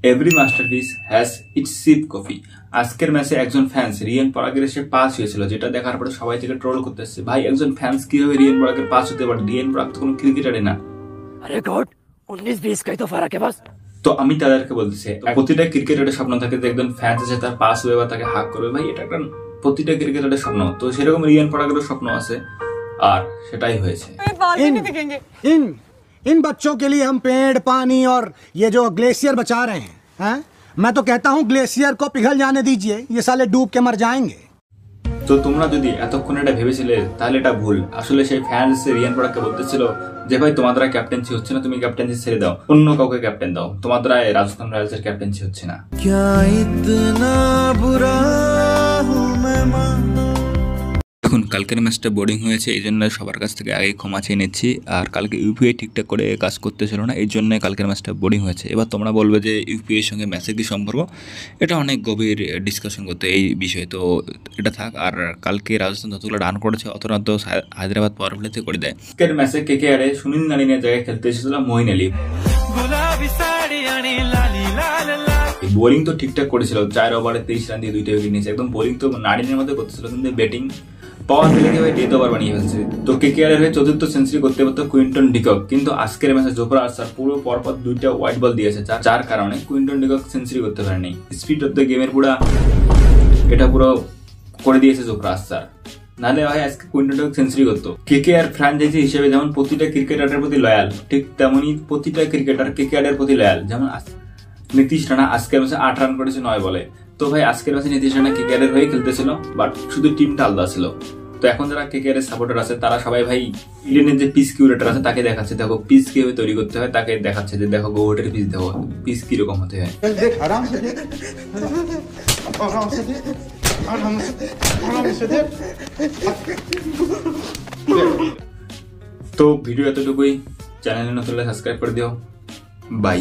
Every masterpiece has its sheep copy. আজকের ম্যাচে একজন ফ্যান্স রিয়ান পরাগের এসে পাস হয়েছিল, যেটা দেখার পরে সবাই থেকে ট্রোল করতেছে, ভাই একজন ফ্যান্স কিভাবে রিয়ান পরাগের পাস হতে পারে? রিয়ান পরাগ তো কোনো ক্রিকেটারই না। আরে গড 19-20 का ही तो फर्क है बस। তো আমি তাদেরকে বলতেছি, প্রতিটা ক্রিকেটারের স্বপ্ন থাকে যে একজন ফ্যান্স আছে তার পাস হবে বা তাকে হাক করবে। ভাই এটা একটা প্রতিটা ক্রিকেটারের স্বপ্ন, তো সেরকম রিয়ান পরাগেরও স্বপ্ন আছে, আর সেটাই হয়েছে। इन बच्चों के लिए हम पेड़, पानी और ये जो ग्लेशियर बचा रहे हैं, मैं तो कहता हूँ ग्लेशियर को पिघल जाने दीजिए, ये साले डूब के मर जाएंगे। তো তোমরা যদি এতক্ষণ এটা ভেবেছিলে তাহলে এটা ভুল। আসলে সেই ফ্যান্স রিয়ান পরাগকে বলতেছিল যে ভাই তোমার দ্বারা ক্যাপ্টেন্সি হচ্ছে না, তুমি ক্যাপ্টেন্সি ছেড়ে দাও, অন্য কাউকে ক্যাপ্টেন দাও, তোমার দ্বারা রাজস্থান রয়্যালস এর ক্যাপ্টেন্সি হচ্ছে না। দেখুন কালকের ম্যাচটা বোরিং হয়েছে, এই জন্য সবার কাছ থেকে আগে ক্ষমা চেয়ে নিচ্ছি। আর কালকে ইউপিআই ঠিকঠাক করে কাজ করতেছিল না, এই জন্য কালকের ম্যাচটা বোরিং হয়েছে। এবার তোমরা বলবে যে ইউপিআই সঙ্গে ম্যাচের কি সম্পর্ক, এটা অনেক গভীর ডিসকাশন করতে এই বিষয়ে, তো এটা থাক। আর কালকে রাজস্থান যতগুলো রান করেছে অত রান তো হায়দ্রাবাদ পাওয়ার প্লেতে করে দেয়। আজকের ম্যাচে কেকেআরে সুনীল নারিনের জায়গায় খেলতে এসেছিল মঈন আলী। বোলিং তো ঠিকঠাক করেছিল, 4 ওভারে 23 রান দিয়ে 2টা উইকেট নিয়েছে। একদম বোলিং তো নারিনের মধ্যে করতেছিল, কিন্তু ব্যাটিং পাওয়ার প্লেকে ভাই ডেথ ওভার বানিয়ে ফেলছে। তো কেকেআর এর চতুর্থ সেঞ্চুরি করতে পারতো কুইন্টন ডিকক, কিন্তু আজকের ম্যাচে জোফরা আর্চার পুরো পরপর 2টা হোয়াইট বল দিয়েছে, যার কারণে কুইন্টন ডিকক সেঞ্চুরি করতে পারেনি। স্পিড অফ দ্য গেমের পুরো এটা পুরো করে দিয়েছে জোফরা আর্চার, নাহলে ভাই আজকে কুইন্টন ডিকক সেঞ্চুরি করতো। কেকেআর ফ্র্যাঞ্চাইজি হিসেবে যেমন প্রতিটা ক্রিকেটারের প্রতি লয়াল, ঠিক তেমনি প্রতিটা ক্রিকেটার কেকেআর এর প্রতি লয়াল। যেমন নীতিশ রানা আজকের ম্যাচে 8 রান করেছে 9 বলে। তো ভাই আজকের ম্যাচে নীতিশ রানা কেকেআর এর হয়ে খেলতেছিল, বাট শুধু টিমটা আলাদা ছিল। তো এখন যারা কেকেআর এর সাপোর্টার আছে তারা সবাই ভাই ইডেনের যে পিচ কিউরেটর আছে তাকে দেখাচ্ছে, দেখো পিচ কিভাবে তৈরি করতে হয়, তাকে দেখাচ্ছে যে দেখো গোটের পিচ, দেখো পিচ কিরকম হতে হয়। তো ভিডিও এতটুকুই, চ্যানেলে নতুন হলে সাবস্ক্রাইব করে দিও, বাই।